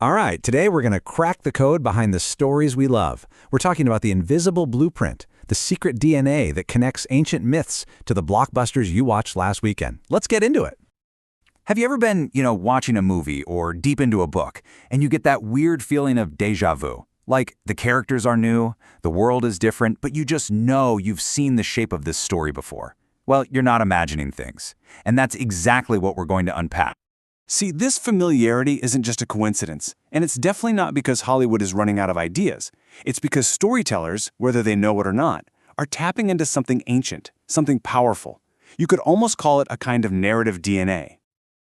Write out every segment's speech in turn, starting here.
All right, today we're going to crack the code behind the stories we love. We're talking about the invisible blueprint, the secret DNA that connects ancient myths to the blockbusters you watched last weekend. Let's get into it. Have you ever been, watching a movie or deep into a book, and you get that weird feeling of déjà vu? Like the characters are new, the world is different, but you just know you've seen the shape of this story before. Well, you're not imagining things. And that's exactly what we're going to unpack. See, this familiarity isn't just a coincidence, and it's definitely not because Hollywood is running out of ideas. It's because storytellers, whether they know it or not, are tapping into something ancient, something powerful. You could almost call it a kind of narrative DNA.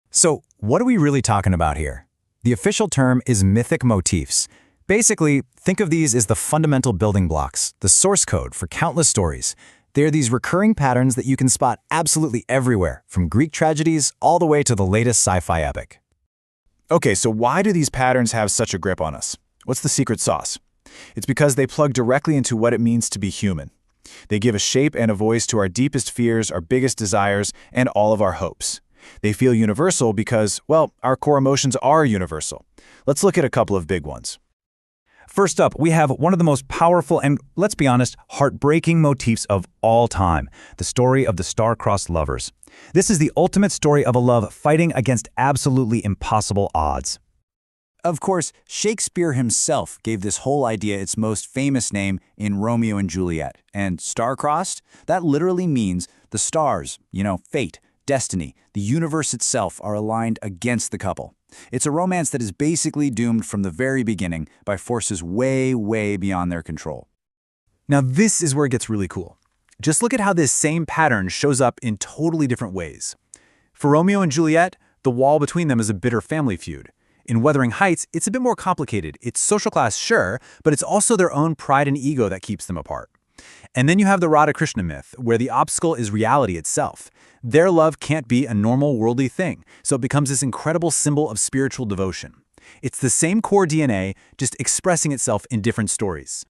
So, what are we really talking about here? The official term is mythic motifs. Basically, think of these as the fundamental building blocks, the source code for countless stories. They're these recurring patterns that you can spot absolutely everywhere, from Greek tragedies all the way to the latest sci-fi epic. Okay, so why do these patterns have such a grip on us? What's the secret sauce? It's because they plug directly into what it means to be human. They give a shape and a voice to our deepest fears, our biggest desires, and all of our hopes. They feel universal because, well, our core emotions are universal. Let's look at a couple of big ones. First up, we have one of the most powerful and, let's be honest, heartbreaking motifs of all time, the story of the star-crossed lovers. This is the ultimate story of a love fighting against absolutely impossible odds. Of course, Shakespeare himself gave this whole idea its most famous name in Romeo and Juliet. And star-crossed? That literally means the stars, fate, destiny, the universe itself are aligned against the couple. It's a romance that is basically doomed from the very beginning by forces way, way beyond their control. Now this is where it gets really cool. Just look at how this same pattern shows up in totally different ways. For Romeo and Juliet, the wall between them is a bitter family feud. In Wuthering Heights, it's a bit more complicated. It's social class, sure, but it's also their own pride and ego that keeps them apart. And then you have the Radha Krishna myth, where the obstacle is reality itself. Their love can't be a normal worldly thing, so it becomes this incredible symbol of spiritual devotion. It's the same core DNA, just expressing itself in different stories.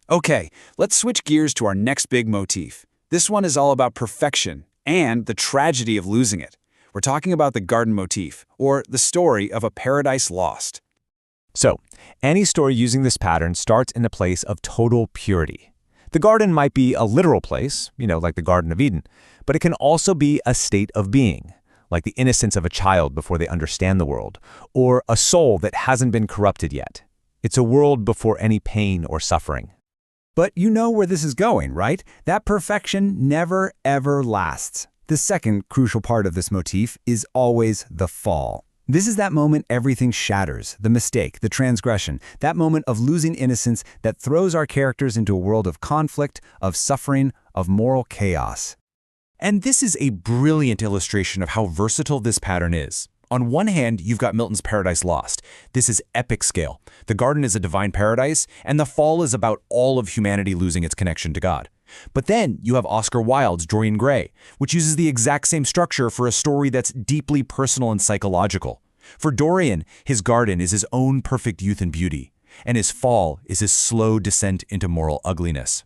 Okay, let's switch gears to our next big motif. This one is all about perfection and the tragedy of losing it. We're talking about the garden motif, or the story of a paradise lost. So, any story using this pattern starts in a place of total purity. The garden might be a literal place, like the Garden of Eden, but it can also be a state of being, like the innocence of a child before they understand the world, or a soul that hasn't been corrupted yet. It's a world before any pain or suffering. But you know where this is going, right? That perfection never, ever lasts. The second crucial part of this motif is always the fall. This is that moment everything shatters, the mistake, the transgression, that moment of losing innocence that throws our characters into a world of conflict, of suffering, of moral chaos. And this is a brilliant illustration of how versatile this pattern is. On one hand, you've got Milton's Paradise Lost. This is epic scale. The garden is a divine paradise, and the fall is about all of humanity losing its connection to God. But then you have Oscar Wilde's Dorian Gray, which uses the exact same structure for a story that's deeply personal and psychological. For Dorian, his garden is his own perfect youth and beauty, and his fall is his slow descent into moral ugliness.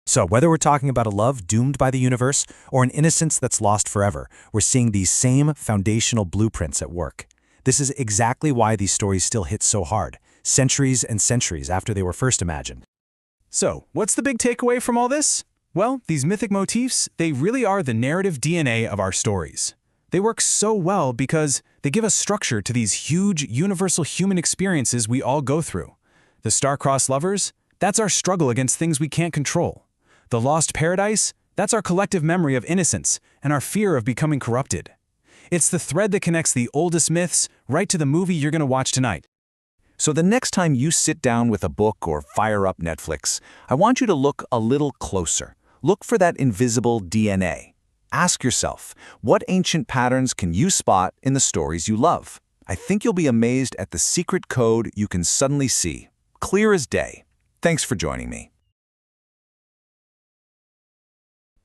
So whether we're talking about a love doomed by the universe or an innocence that's lost forever, we're seeing these same foundational blueprints at work. This is exactly why these stories still hit so hard, centuries and centuries after they were first imagined. So, what's the big takeaway from all this? Well, these mythic motifs, they really are the narrative DNA of our stories. They work so well because they give us structure to these huge, universal human experiences we all go through. The star-crossed lovers, that's our struggle against things we can't control. The lost paradise, that's our collective memory of innocence and our fear of becoming corrupted. It's the thread that connects the oldest myths right to the movie you're going to watch tonight. So the next time you sit down with a book or fire up Netflix, I want you to look a little closer. Look for that invisible DNA. Ask yourself, what ancient patterns can you spot in the stories you love? I think you'll be amazed at the secret code you can suddenly see, clear as day. Thanks for joining me.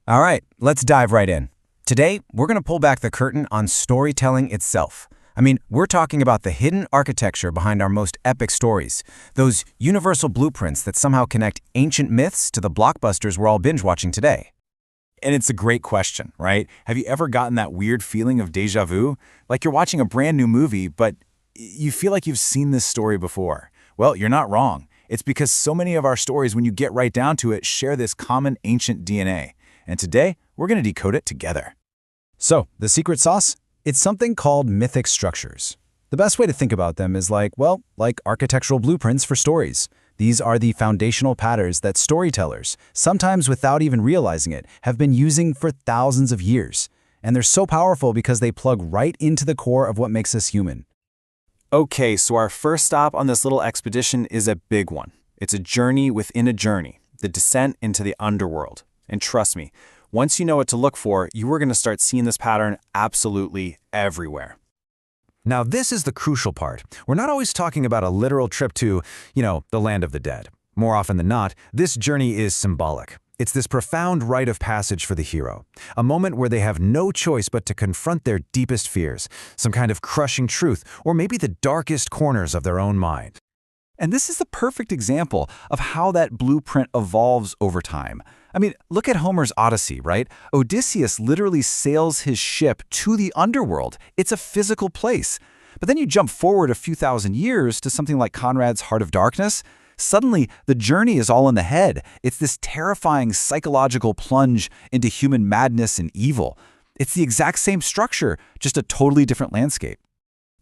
All right, let's dive right in. Today, we're going to pull back the curtain on storytelling itself. We're talking about the hidden architecture behind our most epic stories, those universal blueprints that somehow connect ancient myths to the blockbusters we're all binge-watching today. And it's a great question, right? Have you ever gotten that weird feeling of déjà vu? Like you're watching a brand new movie, but You feel like you've seen this story before. Well, you're not wrong. It's because so many of our stories, when you get right down to it, share this common ancient DNA. And today, we're going to decode it together. So, the secret sauce? It's something called mythic structures. The best way to think about them is like architectural blueprints for stories. These are the foundational patterns that storytellers, sometimes without even realizing it, have been using for thousands of years. And they're so powerful because they plug right into the core of what makes us human. Okay, so our first stop on this little expedition is a big one. It's a journey within a journey, the descent into the underworld. And trust me, once you know what to look for, you are going to start seeing this pattern absolutely everywhere. Now, this is the crucial part. We're not always talking about a literal trip to, the land of the dead. More often than not, this journey is symbolic. It's this profound rite of passage for the hero, a moment where they have no choice but to confront their deepest fears, some kind of crushing truth, or maybe the darkest corners of their own mind. And this is the perfect example of how that blueprint evolves over time. I mean, look at Homer's Odyssey, right? Odysseus literally sails his ship to the underworld. It's a physical place. But then you jump forward a few thousand years to something like Conrad's Heart of Darkness. Suddenly, the journey is all in the head. It's this terrifying psychological plunge into human madness and evil. It's the exact same structure, just a totally different landscape.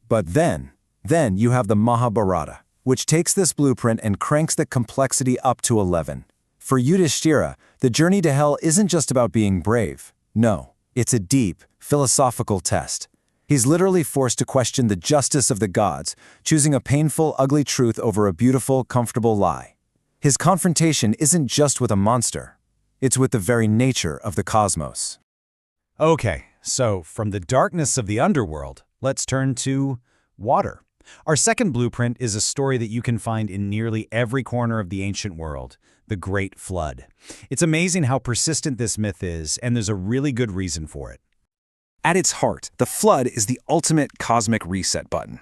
But then you have the Mahabharata, which takes this blueprint and cranks the complexity up to 11. For Yudhishthira, the journey to hell isn't just about being brave. No, it's a deep, philosophical test. He's literally forced to question the justice of the gods, choosing a painful, ugly truth over a beautiful, comfortable lie. His confrontation isn't just with a monster. It's with the very nature of the cosmos. Okay, so from the darkness of the underworld, let's turn to water. Our second blueprint is a story that you can find in nearly every corner of the ancient world, the Great Flood. It's amazing how persistent this myth is, and there's a really good reason for it. At its heart, the flood is the ultimate cosmic reset button.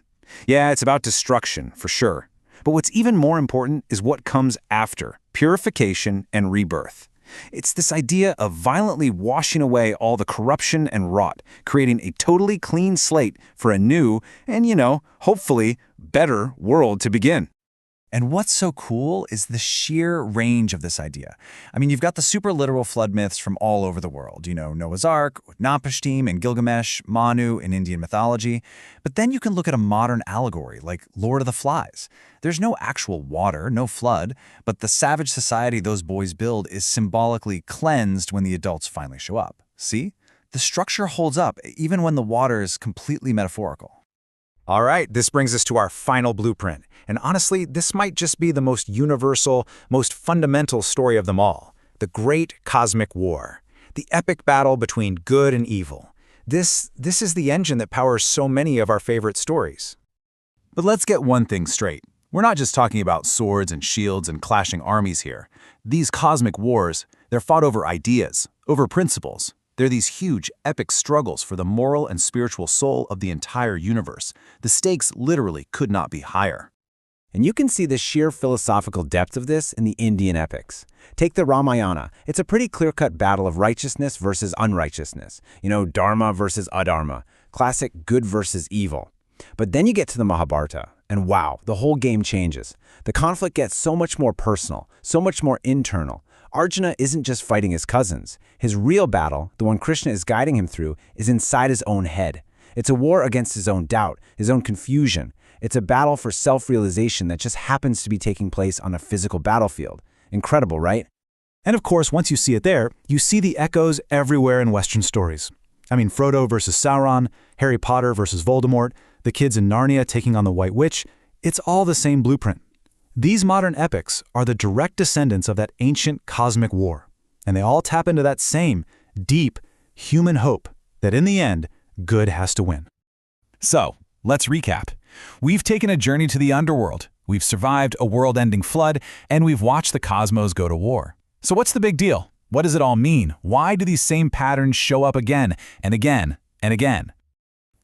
Yeah, it's about destruction, for sure. But what's even more important is what comes after, purification and rebirth. It's this idea of violently washing away all the corruption and rot, creating a totally clean slate for a new and, hopefully, better world to begin. And what's so cool is the sheer range of this idea. I mean, you've got the super literal flood myths from all over the world. Noah's Ark, Utnapishtim and Gilgamesh, Manu in Indian mythology. But then you can look at a modern allegory like Lord of the Flies. There's no actual water, no flood, but the savage society those boys build is symbolically cleansed when the adults finally show up. See? The structure holds up even when the water is completely metaphorical. All right, this brings us to our final blueprint. And honestly, this might just be the most universal, most fundamental story of them all. The Great Cosmic War. The epic battle between good and evil. This is the engine that powers so many of our favorite stories. But let's get one thing straight. We're not just talking about swords and shields and clashing armies here. These cosmic wars, they're fought over ideas, over principles. They're these huge, epic struggles for the moral and spiritual soul of the entire universe. The stakes literally could not be higher. And you can see the sheer philosophical depth of this in the Indian epics. Take the Ramayana. It's a pretty clear-cut battle of righteousness versus unrighteousness. Dharma versus adharma. Classic good versus evil. But then you get to the Mahabharata, and wow, the whole game changes. The conflict gets so much more personal, so much more internal. Arjuna isn't just fighting his cousins. His real battle, the one Krishna is guiding him through, is inside his own head. It's a war against his own doubt, his own confusion. It's a battle for self-realization that just happens to be taking place on a physical battlefield. Incredible, right? And of course, once you see it there, you see the echoes everywhere in Western stories. I mean, Frodo versus Sauron, Harry Potter versus Voldemort, the kids in Narnia taking on the White Witch. It's all the same blueprint. These modern epics are the direct descendants of that ancient cosmic war, and they all tap into that same deep human hope that in the end, good has to win. So, let's recap. We've taken a journey to the underworld, we've survived a world-ending flood, and we've watched the cosmos go to war. So what's the big deal? What does it all mean? Why do these same patterns show up again and again and again?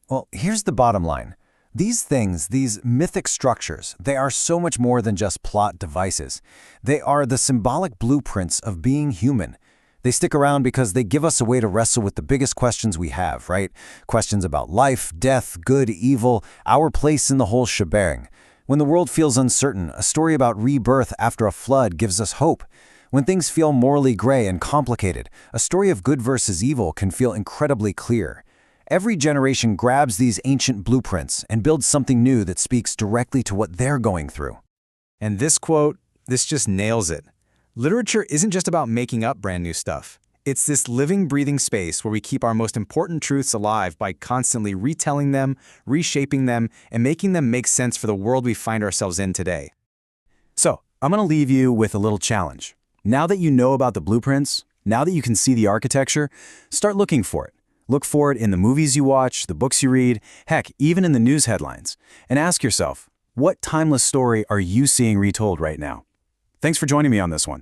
Well, here's the bottom line. These things, these mythic structures, they are so much more than just plot devices. They are the symbolic blueprints of being human. They stick around because they give us a way to wrestle with the biggest questions we have, right? Questions about life, death, good, evil, our place in the whole shebang. When the world feels uncertain, a story about rebirth after a flood gives us hope. When things feel morally gray and complicated, a story of good versus evil can feel incredibly clear. Every generation grabs these ancient blueprints and builds something new that speaks directly to what they're going through. And this quote, this just nails it. Literature isn't just about making up brand new stuff. It's this living, breathing space where we keep our most important truths alive by constantly retelling them, reshaping them, and making them make sense for the world we find ourselves in today. So, I'm going to leave you with a little challenge. Now that you know about the blueprints, now that you can see the architecture, start looking for it. Look for it in the movies you watch, the books you read, heck, even in the news headlines. And ask yourself, what timeless story are you seeing retold right now? Thanks for joining me on this one.